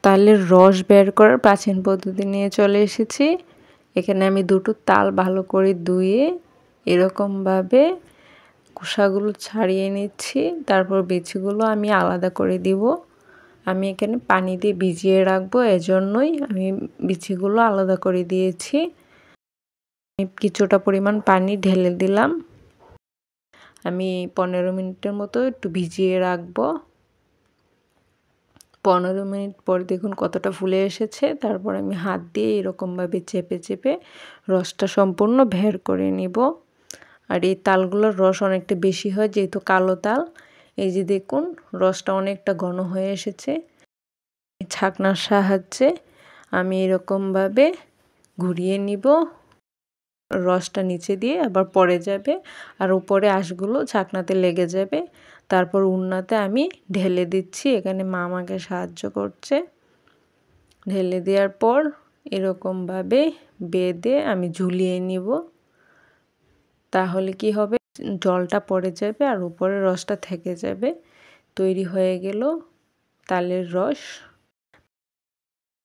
তালের রস বের করার প্রাচীন পদ্ধতি নিয়ে চলে এসেছি। এখানে আমি দুটো তাল ভালো করে ধুয়ে এরকমভাবে খোসাগুলো ছাড়িয়ে নিচ্ছি। তারপর বিচিগুলো আমি আলাদা করে দিব। আমি এখানে পানি দিয়ে ভিজিয়ে রাখবো, এজন্যই আমি বিচিগুলো আলাদা করে দিয়েছি। কিছুটা পরিমাণ পানি ঢেলে দিলাম। আমি 15 মিনিটের মতো একটু ভিজিয়ে রাখবো। 15 মিনিট পর দেখুন কতটা ফুলে এসেছে। তারপর আমি হাত দিয়ে এরকমভাবে চেপে চেপে রসটা সম্পূর্ণ বের করে নিব। আর এই তালগুলোর রস অনেকটা বেশি হয় যেহেতু কালো তাল। এই যে দেখুন রসটা অনেকটা ঘন হয়ে এসেছে। ছাঁকনার সাহায্যে আমি এরকমভাবে ঘুরিয়ে নিব। রসটা নিচে দিয়ে আবার পড়ে যাবে আর উপরে আঁশগুলো ছাঁকনাতে লেগে যাবে। তারপর উন্নাতে আমি ঢেলে দিচ্ছি। এখানে মা আমাকে সাহায্য করছে। ঢেলে দেওয়ার পর এরকমভাবে বেঁধে আমি ঝুলিয়ে নিব। তাহলে কি হবে, জলটা পড়ে যাবে আর উপরে রসটা থেকে যাবে। তৈরি হয়ে গেল তালের রস।